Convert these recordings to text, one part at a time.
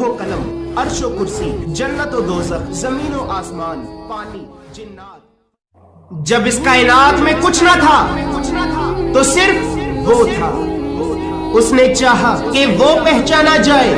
لوح و قلم، عرش و کرسی، جنت و دوزخ، زمین و آسمان، پانی، جنات۔ جب اس کائنات میں کچھ نہ تھا تو صرف وہ تھا۔ اس نے چاہا کہ وہ پہچانا جائے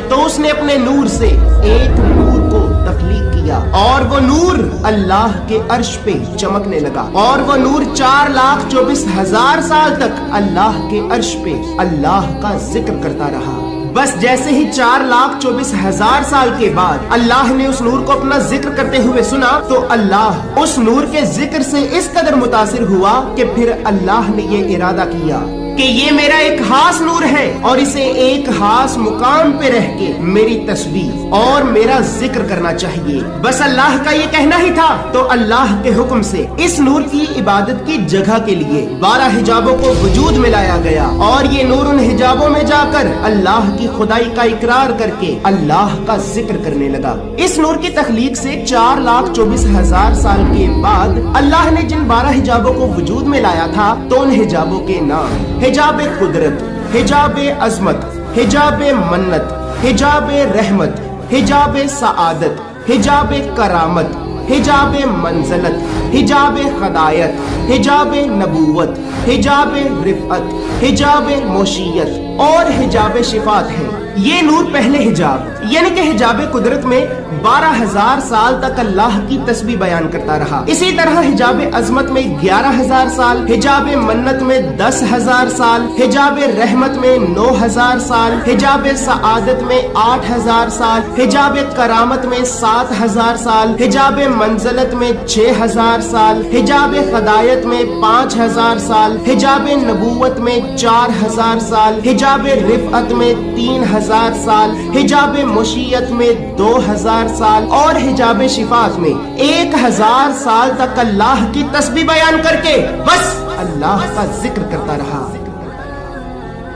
تو اس نے اپنے نور سے ایک نور کو تخلیق کیا، اور وہ نور اللہ کے عرش پہ چمکنے لگا، اور وہ نور 4,24,000 سال تک اللہ کے عرش پہ اللہ کا ذکر کرتا رہا۔ بس جیسے ہی 4,24,000 سال کے بعد اللہ نے اس نور کو اپنا ذکر کرتے ہوئے سنا تو اللہ اس نور کے ذکر سے اس قدر متاثر ہوا کہ پھر اللہ نے یہ ارادہ کیا کہ یہ میرا ایک خاص نور ہے اور اسے ایک خاص مقام پہ رہ کے میری تسبیح اور میرا ذکر کرنا چاہیے۔ بس اللہ کا یہ کہنا ہی تھا تو اللہ کے حکم سے اس نور کی عبادت کی جگہ کے لیے 12 حجابوں کو وجود میں لایا گیا، اور یہ نور ان حجابوں میں جا کر اللہ کی خدائی کا اقرار کر کے اللہ کا ذکر کرنے لگا۔ اس نور کی تخلیق سے 4,24,000 سال کے بعد اللہ نے جن 12 حجابوں کو وجود میں لایا تھا تو ان حجابوں کے نام حجاب قدرت، حجاب عظمت، حجاب منت، حجاب رحمت، حجاب سعادت، حجاب کرامت، حجاب منزلت، حجاب خدایت، حجاب نبوت، حجاب رفعت، حجاب موشیت اور حجاب شفاعت ہے۔ یہ نور پہلے حجاب یعنی کہ حجاب قدرت میں 12,000 سال تک اللہ کی تسبیح بیان کرتا رہا۔ اسی طرح حجاب عظمت میں 11,000 سال، حجاب منت میں 10,000 سال، حجاب رحمت میں 9,000 سال، حجاب سعادت میں 8,000 سال، حجاب کرامت میں 7,000 سال، حجاب منزلت میں 6,000 سال، حجاب خدایت میں 5,000 سال، حجاب نبوت میں 4,000 سال، حجاب رفعت میں 3,000 سال، حجاب مشیت میں 2,000 سال اور حجاب شفاعت میں 1,000 سال تک اللہ کی تسبیح بیان کر کے بس اللہ کا ذکر کرتا رہا۔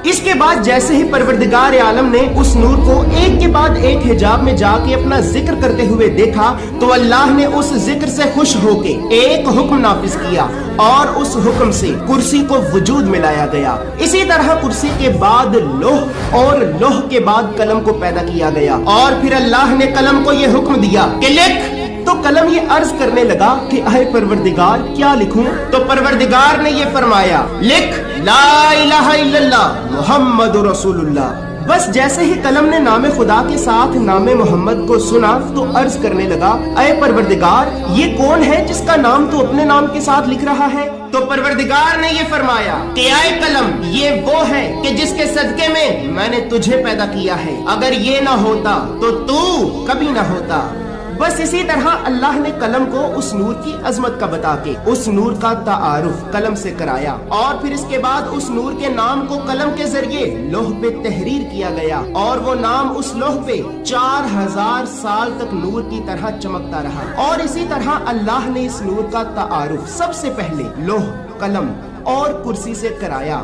اس کے بعد جیسے ہی پروردگار عالم نے اس نور کو ایک کے بعد ایک حجاب میں جا کے اپنا ذکر کرتے ہوئے دیکھا تو اللہ نے اس ذکر سے خوش ہو کے ایک حکم نافذ کیا، اور اس حکم سے کرسی کو وجود میں لایا گیا۔ اسی طرح کرسی کے بعد لوح اور لوح کے بعد قلم کو پیدا کیا گیا، اور پھر اللہ نے قلم کو یہ حکم دیا کہ لکھ۔ تو قلم یہ عرض کرنے لگا کہ اے پروردگار کیا لکھوں؟ تو پروردگار نے یہ فرمایا لکھ لا الہ الا اللہ محمد رسول اللہ۔ بس جیسے ہی قلم نے نام خدا کے ساتھ نام محمد کو سنا تو عرض کرنے لگا اے پروردگار یہ کون ہے جس کا نام تو اپنے نام کے ساتھ لکھ رہا ہے؟ تو پروردگار نے یہ فرمایا کہ اے قلم یہ وہ ہے کہ جس کے صدقے میں نے تجھے پیدا کیا ہے، اگر یہ نہ ہوتا تو کبھی نہ ہوتا۔ بس اسی طرح اللہ نے قلم کو اس نور کی عظمت کا بتا کے اس نور کا تعارف قلم سے کرایا، اور پھر اس کے بعد اس نور کے نام کو قلم کے ذریعے لوح پہ تحریر کیا گیا، اور وہ نام اس لوح پہ 4,000 سال تک نور کی طرح چمکتا رہا۔ اور اسی طرح اللہ نے اس نور کا تعارف سب سے پہلے لوح، قلم اور کرسی سے کرایا۔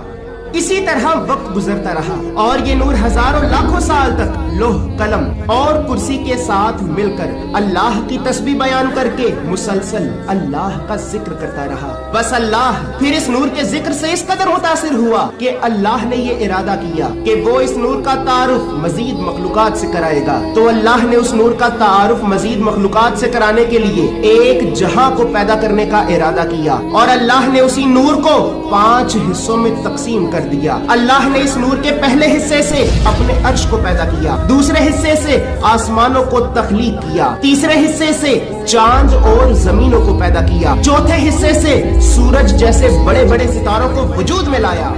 اسی طرح وقت گزرتا رہا اور یہ نور ہزاروں لاکھوں سال تک لوح، قلم اور کرسی کے ساتھ مل کر اللہ کی تسبیح بیان کر کے مسلسل اللہ کا ذکر کرتا رہا۔ بس اللہ پھر اس نور کے ذکر سے اس قدر متاثر ہوا کہ اللہ نے یہ ارادہ کیا کہ وہ اس نور کا تعارف مزید مخلوقات سے کرائے گا۔ تو اللہ نے اس نور کا تعارف مزید مخلوقات سے کرانے کے لیے ایک جہاں کو پیدا کرنے کا ارادہ کیا، اور اللہ نے اسی نور کو 5 حصوں میں تقسیم کر دیا۔ اللہ نے اس نور کے پہلے حصے سے اپنے عرش کو پیدا کیا، دوسرے حصے سے آسمانوں کو تخلیق کیا، تیسرے حصے سے چاند اور زمینوں کو پیدا کیا، چوتھے حصے سے سورج جیسے بڑے بڑے ستاروں کو وجود میں لایا۔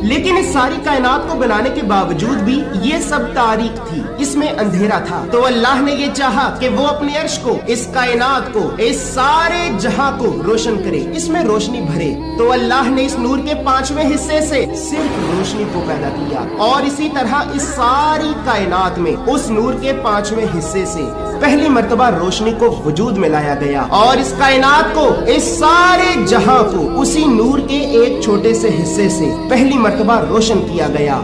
لیکن اس ساری کائنات کو بنانے کے باوجود بھی یہ سب تاریک تھی، اس میں اندھیرا تھا۔ تو اللہ نے یہ چاہا کہ وہ اپنے عرش کو، اس کائنات کو، اس سارے جہاں کو روشن کرے، اس میں روشنی بھرے۔ تو اللہ نے اس نور کے 5ویں حصے سے صرف روشنی کو پیدا کیا، اور اسی طرح اس ساری کائنات میں اس نور کے 5ویں حصے سے پہلی مرتبہ روشنی کو وجود میں لایا گیا، اور اس کائنات کو، اس سارے جہاں کو اسی نور کے ایک چھوٹے سے حصے سے پہلی مرتبہ روشن کیا گیا۔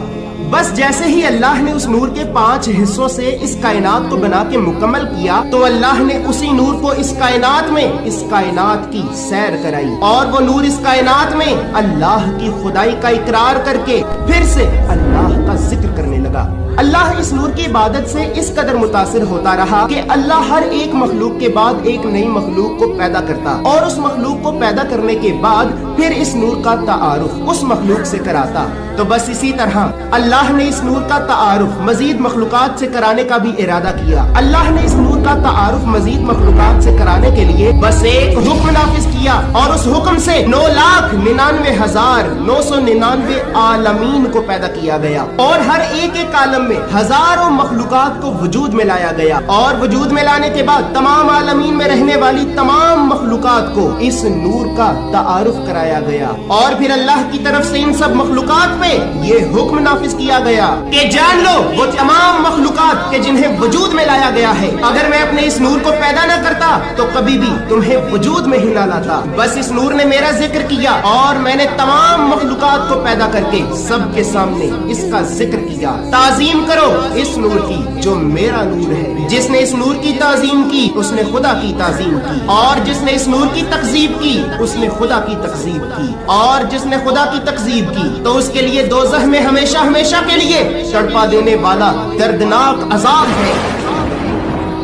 بس جیسے ہی اللہ نے اس نور کے 5 حصوں سے اس کائنات کو بنا کے مکمل کیا تو اللہ نے اسی نور کو اس کائنات میں، اس کائنات کی سیر کرائی، اور وہ نور اس کائنات میں اللہ کی خدائی کا اقرار کر کے پھر سے اللہ کا ذکر کرنے لگا۔ اللہ اس نور کی عبادت سے اس قدر متاثر ہوتا رہا کہ اللہ ہر ایک مخلوق کے بعد ایک نئی مخلوق کو پیدا کرتا اور اس مخلوق کو پیدا کرنے کے بعد پھر اس نور کا تعارف اس مخلوق سے کراتا۔ تو بس اسی طرح اللہ نے اس نور کا تعارف مزید مخلوقات سے کرانے کا بھی ارادہ کیا۔ اللہ نے اس نور کا تعارف مزید مخلوقات سے کرانے کے لیے بس ایک حکم نافذ کیا، اور اس حکم سے 9,99,999 عالمین کو پیدا کیا گیا، اور ہر ایک عالم میں ہزاروں مخلوقات کو وجود میں لایا گیا، اور وجود میں لانے کے بعد تمام عالمین میں رہنے والی تمام مخلوقات کو اس نور کا تعارف کرایا گیا، اور پھر اللہ کی طرف سے ان سب مخلوقات پہ یہ حکم نافذ کیا گیا کہ جان لو وہ تمام مخلوقات کے جنہیں وجود میں لایا گیا ہے، اگر میں اپنے اس نور کو پیدا نہ کرتا تو کبھی بھی تمہیں وجود میں ہی نہ لاتا۔ بس اس نور نے میرا ذکر کیا اور میں نے تمام مخلوقات کو پیدا کر کے سب کے سامنے اس کا ذکر کیا۔ تعظیم کرو اس نور کی جو میرا نور ہے۔ جس نے اس نور کی تعظیم کی اس نے خدا کی تعظیم کی، اور جس نے اس نور کی تکذیب کی اس نے خدا کی تکذیب کی، اور جس نے خدا کی تکذیب کی تو اس کے لیے دوزخ میں ہمیشہ ہمیشہ کے لیے تڑپا دینے والا دردناک عذاب ہے۔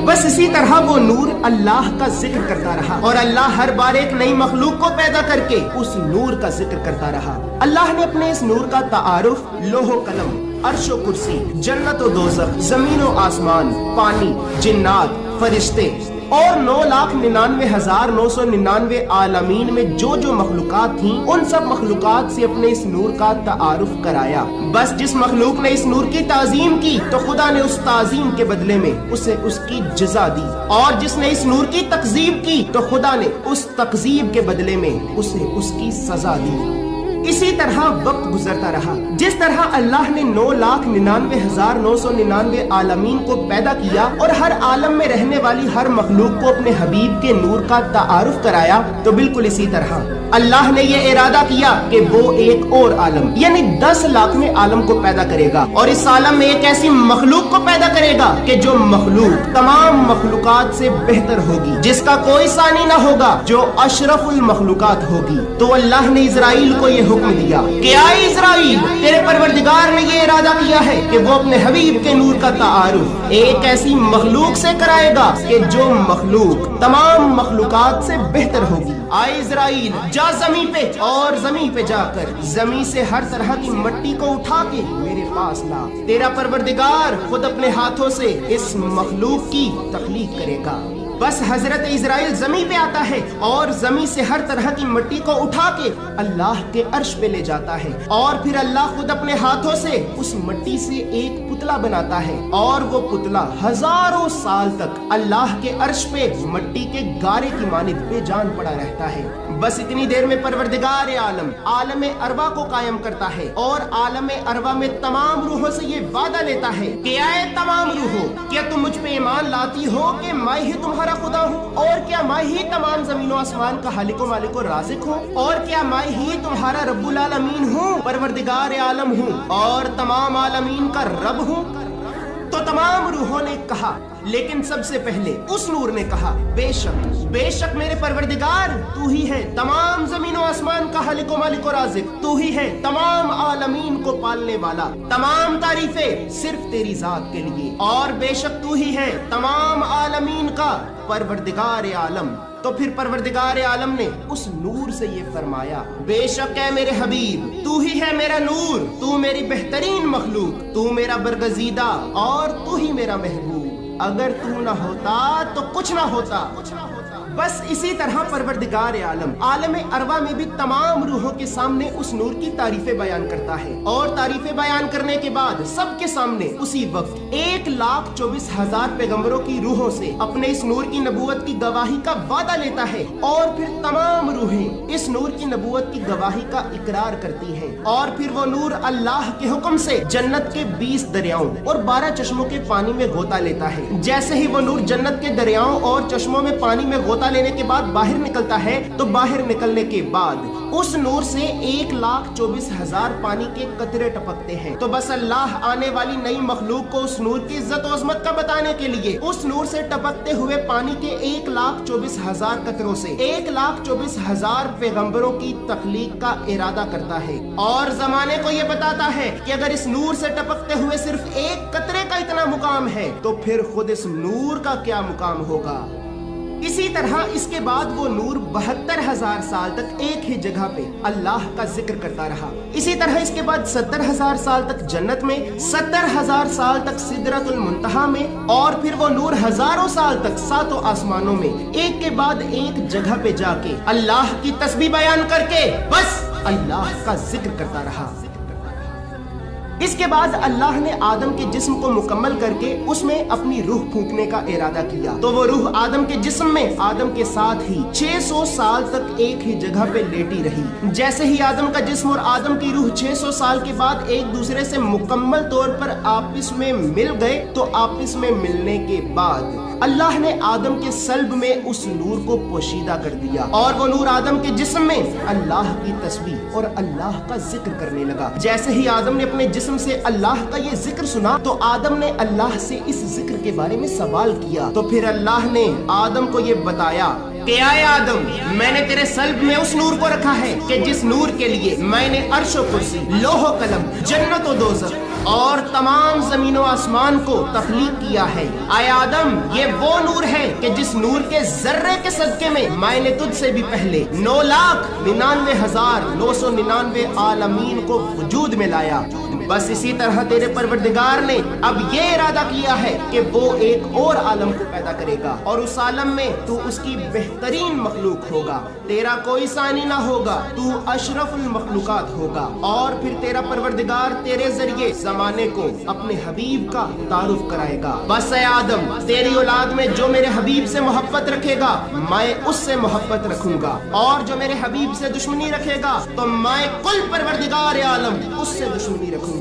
بس اسی طرح وہ نور اللہ کا ذکر کرتا رہا، اور اللہ ہر بار ایک نئی مخلوق کو پیدا کر کے اس نور کا ذکر کرتا رہا۔ اللہ نے اپنے اس نور کا تعارف لوح و قلم، عرش و کرسی، جنت و دوزخ، زمین و آسمان، پانی، جنات، فرشتے اور 9,99,999 عالمین میں جو جو مخلوقات تھیں ان سب مخلوقات سے اپنے اس نور کا تعارف کرایا۔ بس جس مخلوق نے اس نور کی تعظیم کی تو خدا نے اس تعظیم کے بدلے میں اسے اس کی جزا دی، اور جس نے اس نور کی تکذیب کی تو خدا نے اس تکذیب کے بدلے میں اسے اس کی سزا دی۔ اسی طرح وقت گزرتا رہا۔ جس طرح اللہ نے 9,99,999 عالمین کو پیدا کیا اور ہر عالم میں رہنے والی ہر مخلوق کو اپنے حبیب کے نور کا تعارف کرایا، تو بالکل اسی طرح اللہ نے یہ ارادہ کیا کہ وہ ایک اور عالم یعنی 10 لاکھویں عالم کو پیدا کرے گا، اور اس عالم میں ایک ایسی مخلوق کو پیدا کرے گا کہ جو مخلوق تمام مخلوقات سے بہتر ہوگی، جس کا کوئی ثانی نہ ہوگا، جو اشرف المخلوقات ہوگی۔ تو اللہ نے اسرائیل کو یہ حکم دیا کہ آئے اسرائیل، تیرے پروردگار نے یہ ارادہ کیا ہے کہ وہ اپنے حبیب کے نور کا تعارف ایک ایسی مخلوق سے کرائے گا کہ جو مخلوق تمام مخلوقات سے بہتر ہوگی۔ آئے اسرائیل، جا زمین پہ، اور زمین پہ جا کر زمین سے ہر طرح کی مٹی کو اٹھا کے میرے پاس لا۔ تیرا پروردگار خود اپنے ہاتھوں سے اس مخلوق کی تخلیق کرے گا۔ بس حضرت اسرائیل زمین پہ آتا ہے اور زمین سے ہر طرح کی مٹی کو اٹھا کے اللہ کے عرش پہ لے جاتا ہے، اور پھر اللہ خود اپنے ہاتھوں سے اس مٹی سے ایک پتلا بناتا ہے، اور وہ پتلا ہزاروں سال تک اللہ کے عرش پہ مٹی کے گارے کی مانند بے جان پڑا رہتا ہے۔ بس اتنی دیر میں پروردگار عالم عالم ارواح کو قائم کرتا ہے، اور عالم ارواح میں تمام روحوں سے یہ وعدہ لیتا ہے کہ اے تمام روحوں، کیا تم مجھ پہ ایمان لاتی ہو کہ میں ہی تمہارا خدا ہوں، اور کیا میں ہی تمام زمین و آسمان کا خالق و مالک و رازق ہوں، اور کیا میں ہی تمہارا رب العالمین ہوں، پروردگار عالم ہوں، اور تمام عالمین کا رب ہوں؟ تو تمام روحوں نے کہا، لیکن سب سے پہلے اس نور نے کہا، بے شک میرے پروردگار، تو ہی ہے تمام زمین و آسمان کا خالق و مالک و رازق، تو ہی ہے تمام عالمین کو پالنے والا، تمام تعریفیں صرف تیری ذات کے لیے، اور بے شک تو ہی ہے تمام عالمین کا پروردگار عالم۔ تو پھر پروردگار عالم نے اس نور سے یہ فرمایا، بے شک اے میرے حبیب، تو ہی ہے میرا نور، تو میری بہترین مخلوق، تو میرا برگزیدہ، اور تو ہی میرا محبوب، اگر تو نہ ہوتا تو کچھ نہ ہوتا۔ بس اسی طرح پروردگار عالم عالم ارواح میں بھی تمام روحوں کے سامنے اس نور کی تعریفیں بیان کرتا ہے، اور تعریفیں بیان کرنے کے بعد سب کے سامنے اسی وقت 1,24,000 پیغمبروں کی روحوں سے اپنے اس نور کی نبوت کی گواہی کا وعدہ لیتا ہے، اور پھر تمام روحیں اس نور کی نبوت کی گواہی کا اقرار کرتی ہیں، اور پھر وہ نور اللہ کے حکم سے جنت کے 20 دریاؤں اور 12 چشموں کے پانی میں غوطہ لیتا ہے۔ جیسے ہی وہ نور جنت کے دریاؤں اور چشموں میں پانی میں غوطہ غذا لینے کے بعد باہر نکلتا ہے تو باہر نکلنے کے بعد اس نور سے 1,24,000 پانی کے قطرے ٹپکتے ہیں۔ تو بس اللہ آنے والی نئی مخلوق کو اس نور کی عزت و عظمت کا بتانے کے لیے اس نور سے ٹپکتے ہوئے پانی کے 1,24,000 قطروں سے 1,24,000 پیغمبروں کی تخلیق کا ارادہ کرتا ہے، اور زمانے کو یہ بتاتا ہے کہ اگر اس نور سے ٹپکتے ہوئے صرف ایک قطرے کا اتنا مقام ہے تو پھر خود اس نور کا کیا مقام ہوگا۔ اسی طرح اس کے بعد وہ نور 72,000 سال تک ایک ہی جگہ پہ اللہ کا ذکر کرتا رہا۔ اسی طرح اس کے بعد 70,000 سال تک جنت میں، 70,000 سال تک سدرۃ المنتہا میں، اور پھر وہ نور ہزاروں سال تک ساتوں آسمانوں میں ایک کے بعد ایک جگہ پہ جا کے اللہ کی تسبیح بیان کر کے بس اللہ کا ذکر کرتا رہا۔ اس کے بعد اللہ نے آدم کے جسم کو مکمل کر کے اس میں اپنی روح پھونکنے کا ارادہ کیا، تو وہ روح آدم کے جسم میں آدم کے ساتھ ہی 600 سال تک ایک ہی جگہ پہ لیٹی رہی۔ جیسے ہی آدم کا جسم اور آدم کی روح 600 سال کے بعد ایک دوسرے سے مکمل طور پر آپس میں مل گئے، تو آپس میں ملنے کے بعد اللہ نے آدم کے صلب میں اس نور کو پوشیدہ کر دیا، اور وہ نور آدم کے جسم میں اللہ کی تسبیح اور اللہ کا ذکر کرنے لگا۔ جیسے ہی آدم نے اپنے جسم سے اللہ کا یہ ذکر سنا تو آدم نے اللہ سے اس ذکر کے بارے میں سوال کیا، تو پھر اللہ نے آدم کو یہ بتایا کہ اے آدم، میں نے تیرے صلب میں اس نور کو رکھا ہے کہ جس نور کے لیے میں نے عرش و کرسی، لوح و قلم، جنت و دوزخ اور تمام زمین و آسمان کو تخلیق کیا ہے۔ اے آدم، یہ وہ نور ہے کہ جس نور کے ذرے کے صدقے میں میں نے تجھ سے بھی پہلے 9,99,999 عالمین کو وجود میں لایا۔ بس اسی طرح تیرے پروردگار نے اب یہ ارادہ کیا ہے کہ وہ ایک اور عالم کو پیدا کرے گا، اور اس عالم میں تو اس کی بہترین مخلوق ہوگا، تیرا کوئی ثانی نہ ہوگا، تو اشرف المخلوقات ہوگا، اور پھر تیرا پروردگار تیرے ذریعے زمانے کو اپنے حبیب کا تعارف کرائے گا۔ بس اے آدم، تیری اولاد میں جو میرے حبیب سے محبت رکھے گا میں اس سے محبت رکھوں گا، اور جو میرے حبیب سے دشمنی رکھے گا تو میں کل پروردگار عالم اس سے دشمنی رکھوں گا۔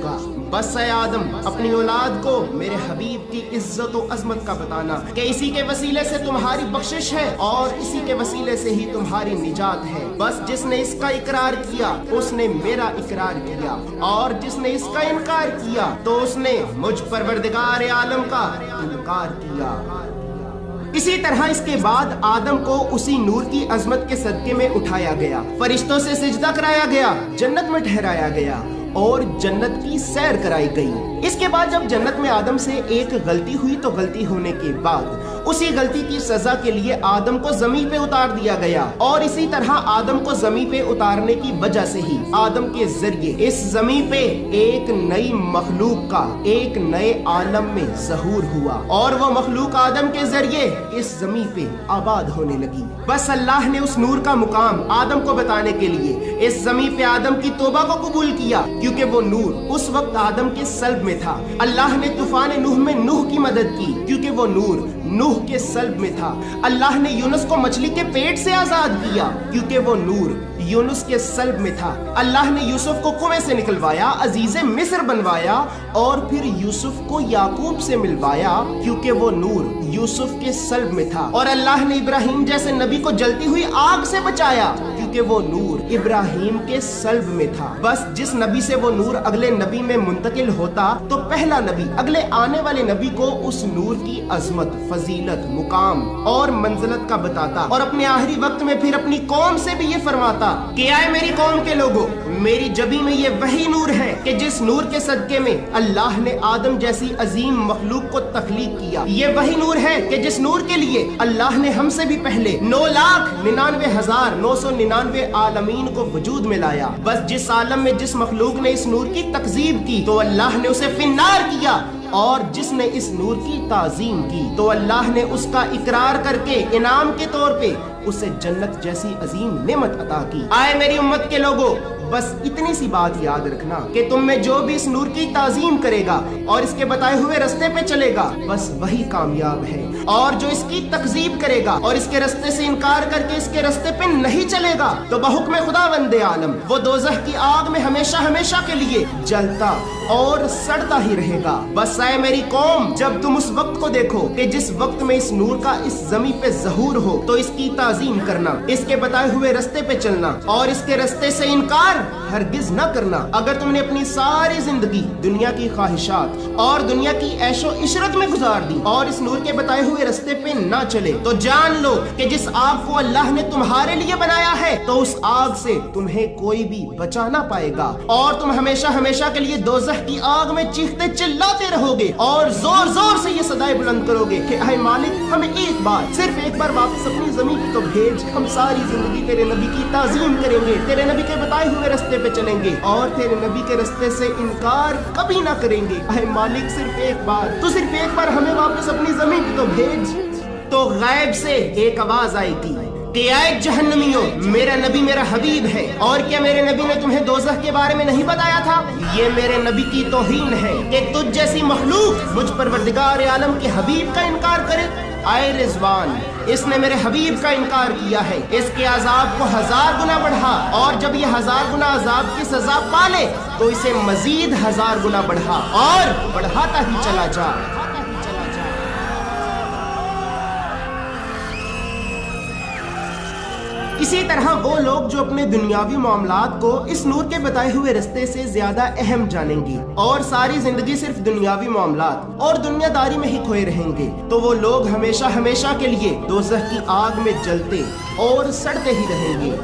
بس اے آدم، اپنی اولاد کو میرے حبیب کی عزت و عظمت کا بتانا کہ اسی کے وسیلے سے تمہاری بخشش ہے اور اسی کے وسیلے سے ہی تمہاری نجات ہے۔ بس جس نے اس کا اقرار کیا اس نے میرا اقرار کیا، اور جس نے اس کا انکار کیا تو اس نے مجھ پروردگار عالم کا انکار کیا۔ اسی طرح اس کے بعد آدم کو اسی نور کی عظمت کے صدقے میں اٹھایا گیا، فرشتوں سے سجدہ کرایا گیا، جنت میں ٹھہرایا گیا اور جنت کی سیر کرائی گئی۔ اس کے بعد جب جنت میں آدم سے ایک غلطی ہوئی تو غلطی ہونے کے بعد اسی غلطی کی سزا کے لیے آدم کو زمین پہ اتار دیا گیا، اور اسی طرح آدم کو زمین پہ اتارنے کی وجہ سے ہی آدم کے ذریعے اس زمین پہ ایک نئی مخلوق کا ایک نئے عالم میں ظہور ہوا، اور وہ مخلوق آدم کے ذریعے اس زمین پہ آباد ہونے لگی۔ بس اللہ نے اس نور کا مقام آدم کو بتانے کے لیے اس زمین پہ آدم کی توبہ کو قبول کیا، کیونکہ وہ نور اس وقت آدم کے صلب میں تھا۔ اللہ نے طوفان نوح میں نوح کی مدد کی، کیونکہ وہ نور نوح کے صلب میں تھا۔ اللہ نے یونس کو مچھلی کے پیٹ سے آزاد کیا، کیونکہ وہ نور یونس کے صلب میں تھا۔ اللہ نے یوسف کو کنویں سے نکلوایا، عزیز مصر بنوایا، اور پھر یوسف کو یعقوب سے ملوایا، کیونکہ وہ نور یوسف کے صلب میں تھا۔ اور اللہ نے ابراہیم جیسے نبی کو جلتی ہوئی آگ سے بچایا، کیونکہ وہ نور ابراہیم کے صلب میں تھا۔ بس جس نبی سے وہ نور اگلے نبی میں منتقل ہوتا تو پہلا نبی اگلے آنے والے نبی کو اس نور کی عظمت، فضیلت، مقام اور منزلت کا بتاتا، اور اپنے آخری وقت میں پھر اپنی قوم سے بھی یہ فرماتا کہ آئے میری قوم کے لوگوں، میری جبی میں یہ وہی نور ہے کہ جس نور کے صدقے میں اللہ نے آدم جیسی عظیم مخلوق کو تخلیق کیا۔ یہ وہی نور ہے کہ جس نور کے لیے اللہ نے ہم سے بھی پہلے 9,99,999 عالمین کو وجود میں لایا۔ بس جس عالم میں جس مخلوق نے اس نور کی تکذیب کی تو اللہ نے اسے فنار کیا، اور جس نے اس نور کی تعظیم کی تو اللہ نے اس کا اقرار کر کے انعام کے طور پہ اسے جنت جیسی عظیم نعمت عطا کی۔ آئے میری امت کے لوگوں، بس اتنی سی بات یاد رکھنا کہ تم میں جو بھی اس نور کی تعظیم کرے گا اور اس کے بتائے ہوئے رستے پہ چلے گا بس وہی کامیاب ہے، اور جو اس کی تکذیب کرے گا اور اس کے رستے سے انکار کر کے اس کے رستے پہ نہیں چلے گا تو بحکم خداوند عالم وہ دوزخ کی آگ میں ہمیشہ ہمیشہ کے لیے جلتا اور سڑتا ہی رہے گا۔ بس اے میری قوم، جب تم اس وقت کو دیکھو کہ جس وقت میں اس نور کا اس زمین پہ ظہور ہو تو اس کی تعظیم کرنا، اس کے بتائے ہوئے رستے پہ چلنا اور اس کے رستے سے انکار ہرگز نہ کرنا۔ اگر تم نے اپنی ساری زندگی دنیا کی خواہشات اور دنیا کی عیش و عشرت میں گزار دی اور اس نور کے بتائے ہوئے رستے پہ نہ چلے تو جان لو کہ جس آگ کو اللہ نے تمہارے لیے بنایا ہے تو اس آگ سے تمہیں کوئی بھی بچا نہ پائے گا، اور تم ہمیشہ ہمیشہ کے لیے دوزخ کی آگ میں چیختے چلاتے رہو گے اور زور زور سے یہ صدائے بلند کرو گے کہ اے مالک، ہمیں ایک بار، صرف ایک بار واپس اپنی زمین کی تو بھیج، ہم ساری زندگی تیرے نبی کی تعظیم کریں گے، تیرے نبی کے بتائے ہوئے رستے پہ چلیں گے اور تیرے نبی کے رستے سے انکار کبھی نہ کریں گے۔ اے مالک، صرف ایک بار ہمیں واپس اپنی زمین کی تو بھیج۔ تو غیب سے ایک آواز آئی تھی کہ اے جہنمیوں، میرا نبی میرا حبیب ہے، اور کیا میرے نبی نے تمہیں دوزخ کے بارے میں نہیں بتایا تھا؟ یہ میرے نبی کی توہین ہے کہ تجھ جیسی مخلوق مجھ پروردگار عالم کے حبیب کا انکار کرے۔ اے رضوان، اس نے میرے حبیب کا انکار کیا ہے، اس کے عذاب کو 1000 گنا بڑھا، اور جب یہ 1000 گنا عذاب کی سزا پالے تو اسے مزید 1000 گنا بڑھا اور بڑھاتا ہی چلا جا۔ اسی طرح وہ لوگ جو اپنے دنیاوی معاملات کو اس نور کے بتائے ہوئے رستے سے زیادہ اہم جانیں گے اور ساری زندگی صرف دنیاوی معاملات اور دنیا داری میں ہی کھوئے رہیں گے تو وہ لوگ ہمیشہ ہمیشہ کے لیے دوزخ کی آگ میں جلتے اور سڑتے ہی رہیں گے۔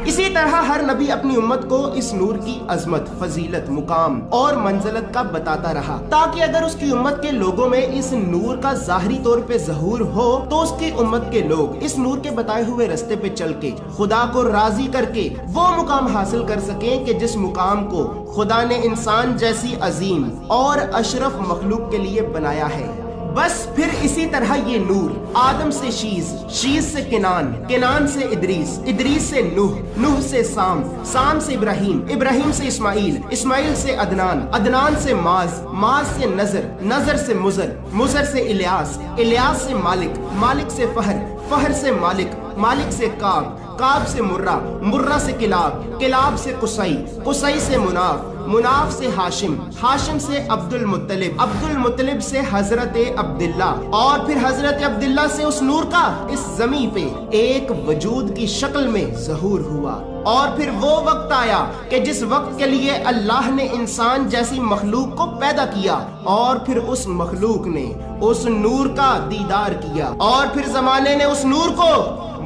اسی طرح ہر نبی اپنی امت کو اس نور کی عظمت، فضیلت، مقام اور منزلت کا بتاتا رہا تاکہ اگر اس کی امت کے لوگوں میں اس نور کا ظاہری طور پہ ظہور ہو تو اس کی امت کے لوگ اس نور کے بتائے ہوئے رستے پہ چل کے خدا کو راضی کر کے وہ مقام حاصل کر سکیں کہ جس مقام کو خدا نے انسان جیسی عظیم اور اشرف مخلوق کے لیے بنایا ہے۔ بس پھر اسی طرح یہ نور آدم سے شیز، شیز سے کنان، کنان سے ادریس، ادریس سے نوح، نوح سے سام، سام سے ابراہیم، ابراہیم سے اسماعیل، اسماعیل سے عدنان، عدنان سے معاذ، معاذ سے نظر، نظر سے مزر، مزر سے الیاس، الیاس سے مالک، مالک سے فہر، فہر سے مالک، مالک سے کعب، کعب سے مرہ، مرہ سے کلاب، کلاب سے قصی، قصی سے مناف، مناف سے ہاشم، ہاشم سے عبد المطلب، عبد المطلب سے حضرت عبداللہ، اور پھر حضرت عبداللہ سے اس نور کا اس زمین پہ ایک وجود کی شکل میں ظہور ہوا۔ اور پھر وہ وقت آیا کہ جس وقت کے لیے اللہ نے انسان جیسی مخلوق کو پیدا کیا اور پھر اس مخلوق نے اس نور کا دیدار کیا اور پھر زمانے نے اس نور کو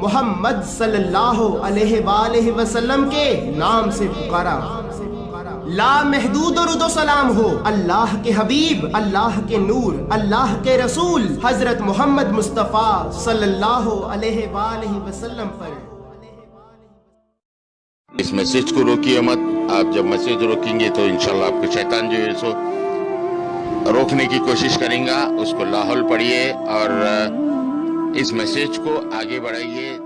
محمد صلی اللہ علیہ وآلہ وسلم کے نام سے پکارا۔ لا محدود درود و سلام ہو اللہ کے حبیب، اللہ کے نور، اللہ کے رسول حضرت محمد مصطفیٰ صلی اللہ علیہ وآلہ وسلم پر۔ اس میسج کو روکیے مت، آپ جب میسج روکیں گے تو انشاءاللہ آپ کو شیطان جو ہے سو روکنے کی کوشش کریں گا۔ اس کو لاحول پڑھیے اور اس میسج کو آگے بڑھائیے۔